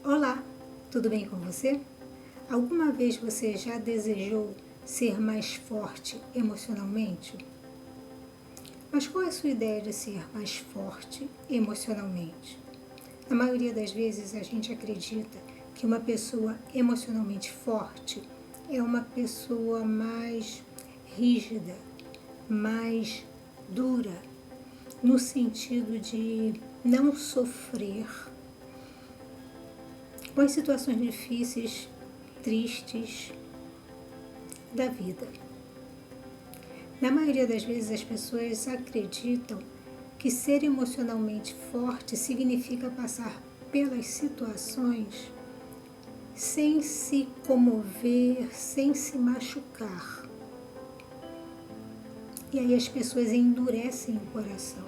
Olá, tudo bem com você? Alguma vez você já desejou ser mais forte emocionalmente? Mas qual é a sua ideia de ser mais forte emocionalmente? Na maioria das vezes a gente acredita que uma pessoa emocionalmente forte é uma pessoa mais rígida, mais dura, no sentido de não sofrer com as situações difíceis, tristes da vida. Na maioria das vezes as pessoas acreditam que ser emocionalmente forte significa passar pelas situações sem se comover, sem se machucar. E aí as pessoas endurecem o coração.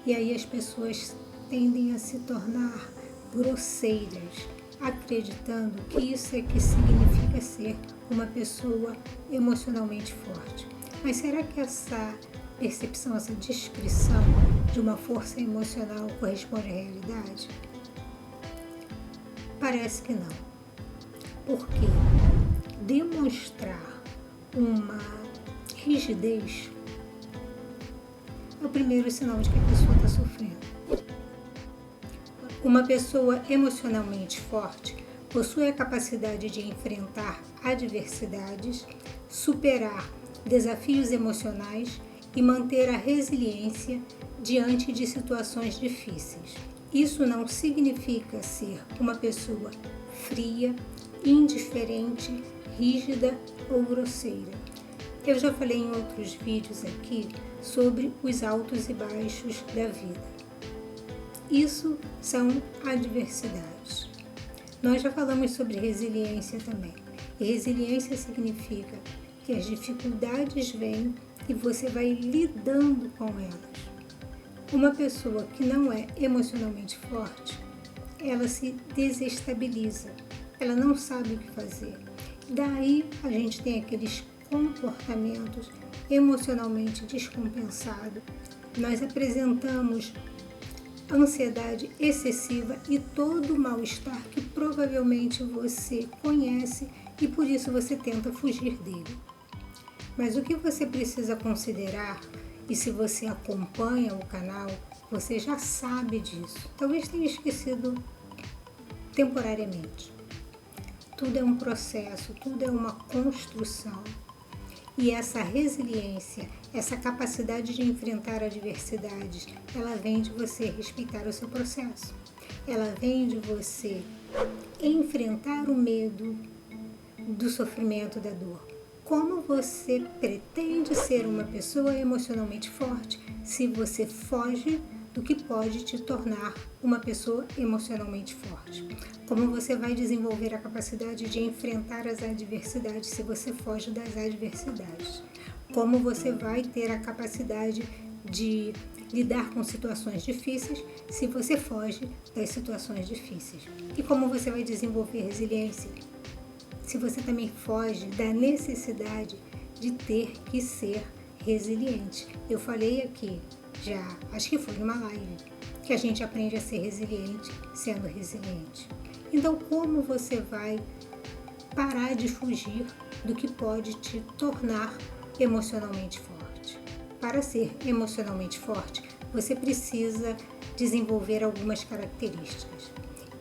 E aí as pessoas tendem a se tornar grosseiras, acreditando que isso é que significa ser uma pessoa emocionalmente forte. Mas será que essa percepção, essa descrição de uma força emocional corresponde à realidade? Parece que não. Porque demonstrar uma rigidez é o primeiro sinal de que a pessoa está sofrendo. Uma pessoa emocionalmente forte possui a capacidade de enfrentar adversidades, superar desafios emocionais e manter a resiliência diante de situações difíceis. Isso não significa ser uma pessoa fria, indiferente, rígida ou grosseira. Eu já falei em outros vídeos aqui sobre os altos e baixos da vida. Isso são adversidades. Nós já falamos sobre resiliência também. E resiliência significa que as dificuldades vêm e você vai lidando com elas. Uma pessoa que não é emocionalmente forte, ela se desestabiliza, ela não sabe o que fazer. Daí a gente tem aqueles comportamentos emocionalmente descompensados. Nós apresentamos ansiedade excessiva e todo o mal-estar que provavelmente você conhece e por isso você tenta fugir dele. Mas o que você precisa considerar, e se você acompanha o canal, você já sabe disso. Talvez tenha esquecido temporariamente. Tudo é um processo, tudo é uma construção. E essa resiliência, essa capacidade de enfrentar adversidades, ela vem de você respeitar o seu processo. Ela vem de você enfrentar o medo do sofrimento, da dor. Como você pretende ser uma pessoa emocionalmente forte se você foge do que pode te tornar uma pessoa emocionalmente forte? Como você vai desenvolver a capacidade de enfrentar as adversidades se você foge das adversidades? Como você vai ter a capacidade de lidar com situações difíceis se você foge das situações difíceis? E como você vai desenvolver resiliência se você também foge da necessidade de ter que ser resiliente? Eu falei aqui já, acho que foi numa live, que a gente aprende a ser resiliente sendo resiliente. Então, como você vai parar de fugir do que pode te tornar emocionalmente forte? Para ser emocionalmente forte, você precisa desenvolver algumas características.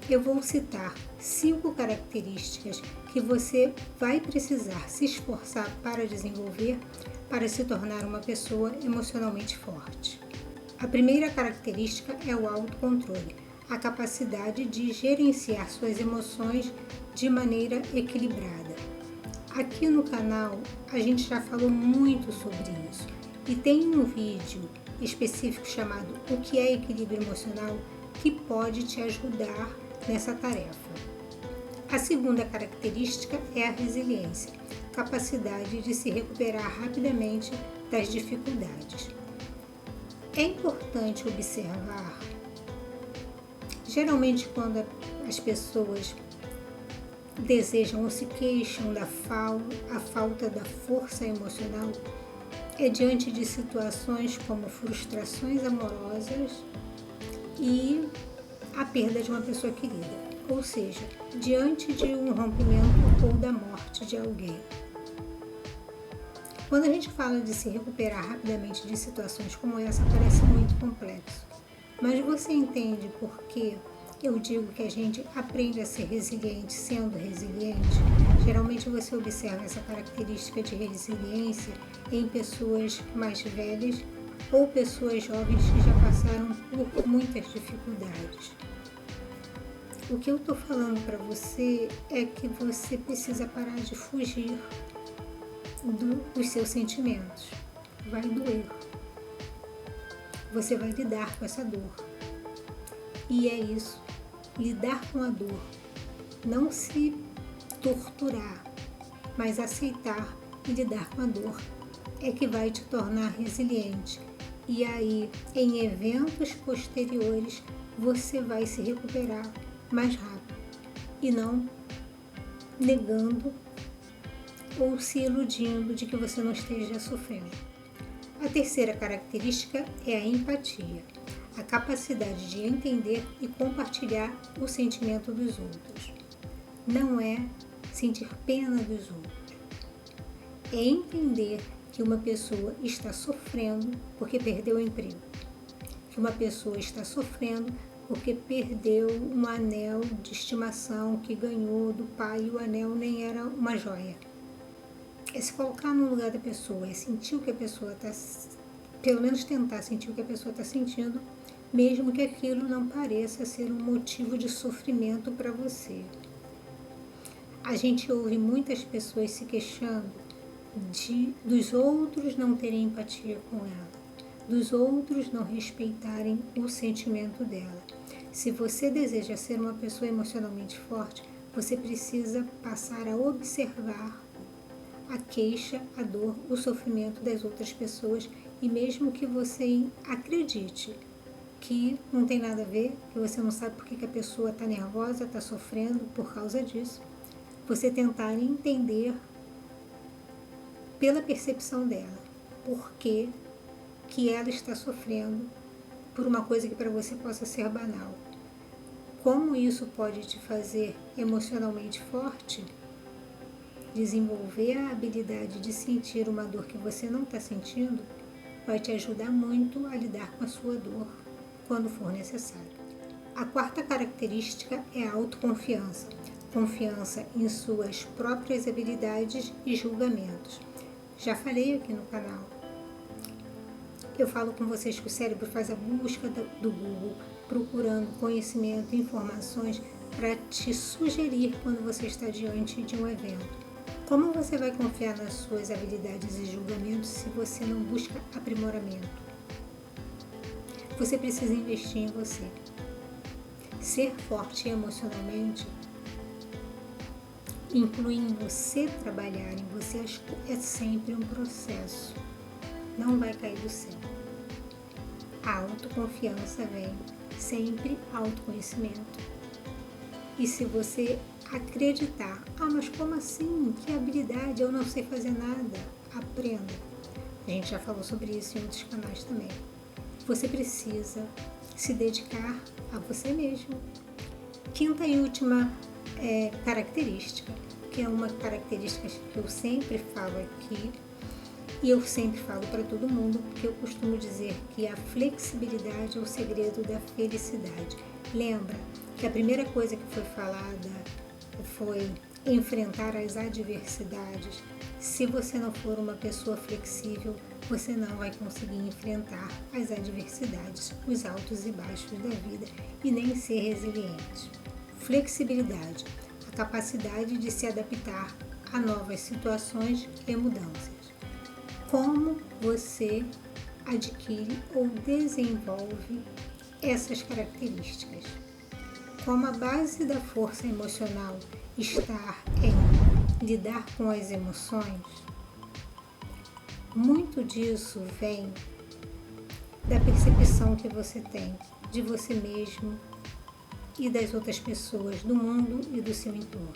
Eu vou citar 5 características que você vai precisar se esforçar para desenvolver para se tornar uma pessoa emocionalmente forte. A primeira característica é o autocontrole, a capacidade de gerenciar suas emoções de maneira equilibrada. Aqui no canal a gente já falou muito sobre isso e tem um vídeo específico chamado O que é equilíbrio emocional que pode te ajudar nessa tarefa. A segunda característica é a resiliência, capacidade de se recuperar rapidamente das dificuldades. É importante observar, geralmente quando as pessoas desejam ou se queixam da falta da força emocional, é diante de situações como frustrações amorosas e a perda de uma pessoa querida. ou seja, diante de um rompimento ou da morte de alguém. Quando a gente fala de se recuperar rapidamente de situações como essa, parece muito complexo. Mas você entende por que eu digo que a gente aprende a ser resiliente sendo resiliente? Geralmente você observa essa característica de resiliência em pessoas mais velhas ou pessoas jovens que já passaram por muitas dificuldades. O que eu estou falando para você é que você precisa parar de fugir dos seus sentimentos. Vai doer. Você vai lidar com essa dor. E é isso, lidar com a dor. Não se torturar, mas aceitar e lidar com a dor é que vai te tornar resiliente. E aí, em eventos posteriores, você vai se recuperar mais rápido e não negando ou se iludindo de que você não esteja sofrendo. A terceira característica é a empatia, a capacidade de entender e compartilhar o sentimento dos outros. Não é sentir pena dos outros, é entender que uma pessoa está sofrendo porque perdeu o emprego, que uma pessoa está sofrendo porque perdeu um anel de estimação que ganhou do pai e o anel nem era uma joia. É se colocar no lugar da pessoa, é sentir o que a pessoa está, pelo menos tentar sentir o que a pessoa está sentindo, mesmo que aquilo não pareça ser um motivo de sofrimento para você. A gente ouve muitas pessoas se queixando dos outros não terem empatia com ela, dos outros não respeitarem o sentimento dela. Se você deseja ser uma pessoa emocionalmente forte, você precisa passar a observar a queixa, a dor, o sofrimento das outras pessoas e mesmo que você acredite que não tem nada a ver, que você não sabe por que a pessoa está nervosa, está sofrendo por causa disso, você tentar entender pela percepção dela por que ela está sofrendo por uma coisa que para você possa ser banal. Como isso pode te fazer emocionalmente forte? Desenvolver a habilidade de sentir uma dor que você não está sentindo vai te ajudar muito a lidar com a sua dor quando for necessário. A quarta característica é a autoconfiança. Confiança em suas próprias habilidades e julgamentos. Já falei aqui no canal. Eu falo com vocês que o cérebro faz a busca do Google, procurando conhecimento e informações para te sugerir quando você está diante de um evento. Como você vai confiar nas suas habilidades e julgamentos se você não busca aprimoramento? Você precisa investir em você. Ser forte emocionalmente inclui em você trabalhar em você, é sempre um processo. Não vai cair do céu. A autoconfiança vem sempre autoconhecimento. E se você acreditar, mas como assim? Que habilidade? Eu não sei fazer nada. Aprenda. A gente já falou sobre isso em outros canais também. Você precisa se dedicar a você mesmo. Quinta e última característica, que é uma característica que eu sempre falo aqui, e eu sempre falo para todo mundo, porque eu costumo dizer que a flexibilidade é o segredo da felicidade. Lembra que a primeira coisa que foi falada foi enfrentar as adversidades. Se você não for uma pessoa flexível, você não vai conseguir enfrentar as adversidades, os altos e baixos da vida e nem ser resiliente. Flexibilidade, a capacidade de se adaptar a novas situações e mudanças. Como você adquire ou desenvolve essas características? Como a base da força emocional está em lidar com as emoções, muito disso vem da percepção que você tem de você mesmo e das outras pessoas, do mundo e do seu entorno.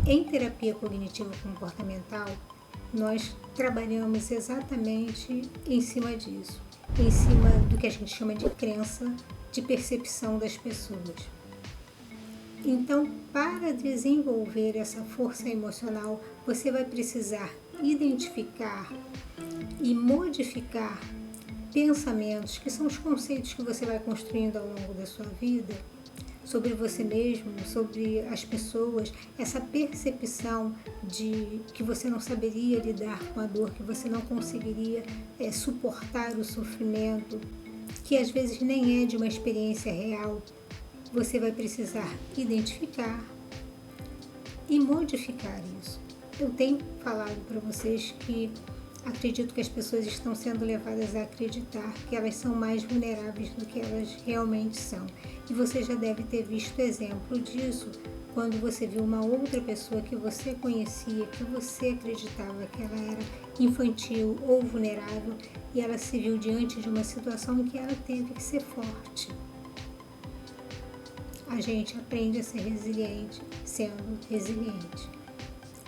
Em terapia cognitivo-comportamental, nós trabalhamos exatamente em cima disso, em cima do que a gente chama de crença de percepção das pessoas. Então, para desenvolver essa força emocional, você vai precisar identificar e modificar pensamentos, que são os conceitos que você vai construindo ao longo da sua vida, sobre você mesmo, sobre as pessoas, essa percepção de que você não saberia lidar com a dor, que você não conseguiria suportar o sofrimento, que às vezes nem é de uma experiência real. Você vai precisar identificar e modificar isso. Eu tenho falado para vocês que acredito que as pessoas estão sendo levadas a acreditar que elas são mais vulneráveis do que elas realmente são. E você já deve ter visto exemplo disso quando você viu uma outra pessoa que você conhecia, que você acreditava que ela era infantil ou vulnerável, e ela se viu diante de uma situação em que ela teve que ser forte. A gente aprende a ser resiliente sendo resiliente,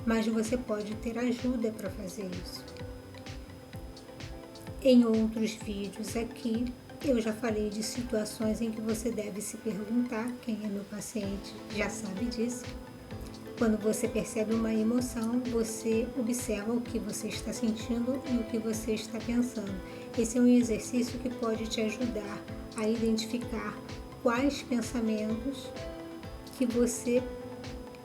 mas você pode ter ajuda para fazer isso. Em outros vídeos aqui, eu já falei de situações em que você deve se perguntar, quem é meu paciente já sabe disso. Quando você percebe uma emoção, você observa o que você está sentindo e o que você está pensando. Esse é um exercício que pode te ajudar a identificar quais pensamentos que você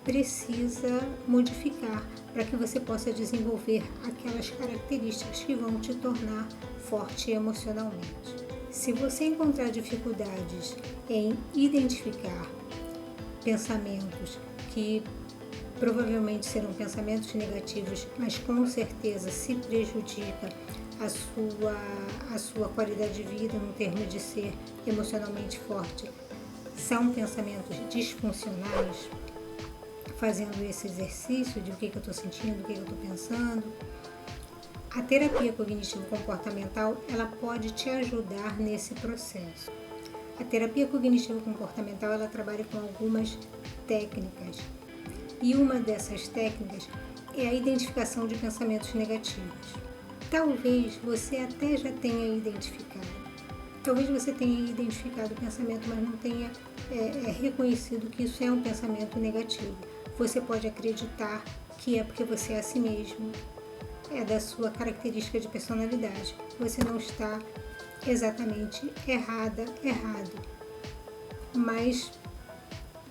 precisa modificar para que você possa desenvolver aquelas características que vão te tornar forte emocionalmente. Se você encontrar dificuldades em identificar pensamentos que provavelmente serão pensamentos negativos, mas com certeza se prejudica a sua qualidade de vida no termo de ser emocionalmente forte, são pensamentos disfuncionais, fazendo esse exercício de o que eu estou sentindo, o que eu estou pensando, a terapia cognitivo-comportamental ela pode te ajudar nesse processo. A terapia cognitivo-comportamental ela trabalha com algumas técnicas, e uma dessas técnicas é a identificação de pensamentos negativos. Talvez você até já tenha identificado. Talvez você tenha identificado o pensamento, mas não tenha reconhecido que isso é um pensamento negativo. Você pode acreditar que é porque você é assim mesmo, é da sua característica de personalidade. Você não está exatamente errado, mas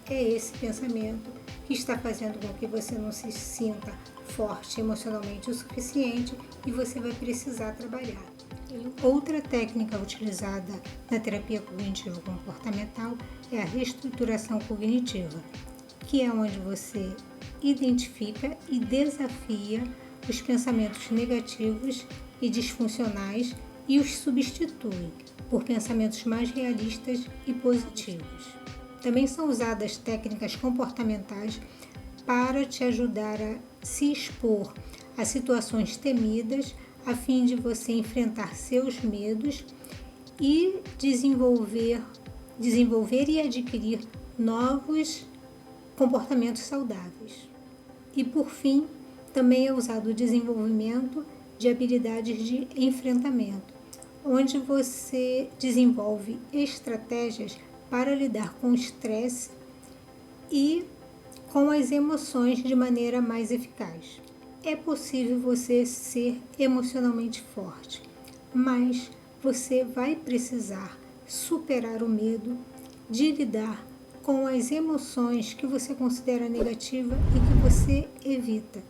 é esse pensamento que está fazendo com que você não se sinta forte emocionalmente o suficiente e você vai precisar trabalhar. Outra técnica utilizada na terapia cognitivo-comportamental é a reestruturação cognitiva, que é onde você identifica e desafia os pensamentos negativos e disfuncionais e os substitui por pensamentos mais realistas e positivos. Também são usadas técnicas comportamentais para te ajudar a se expor a situações temidas, a fim de você enfrentar seus medos e desenvolver e adquirir novos comportamentos saudáveis. E por fim, também é usado o desenvolvimento de habilidades de enfrentamento, onde você desenvolve estratégias para lidar com o estresse e com as emoções de maneira mais eficaz. É possível você ser emocionalmente forte, mas você vai precisar superar o medo de lidar com as emoções que você considera negativa e que você evita.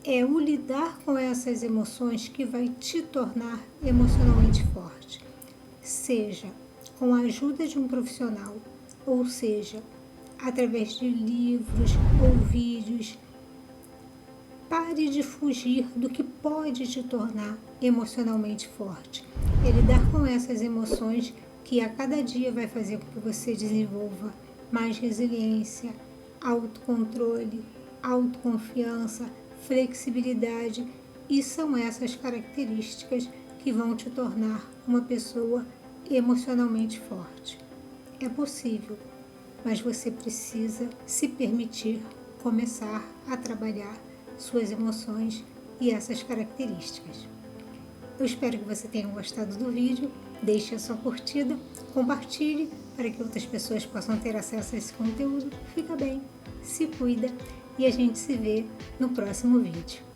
É o lidar com essas emoções que vai te tornar emocionalmente forte, seja com a ajuda de um profissional, ou seja, através de livros ou vídeos. Pare de fugir do que pode te tornar emocionalmente forte. É lidar com essas emoções que a cada dia vai fazer com que você desenvolva mais resiliência, autocontrole, autoconfiança, flexibilidade, e são essas características que vão te tornar uma pessoa emocionalmente forte. É possível, mas você precisa se permitir começar a trabalhar suas emoções e essas características. Eu espero que você tenha gostado do vídeo, deixe a sua curtida, compartilhe, para que outras pessoas possam ter acesso a esse conteúdo. Fica bem, se cuida e a gente se vê no próximo vídeo.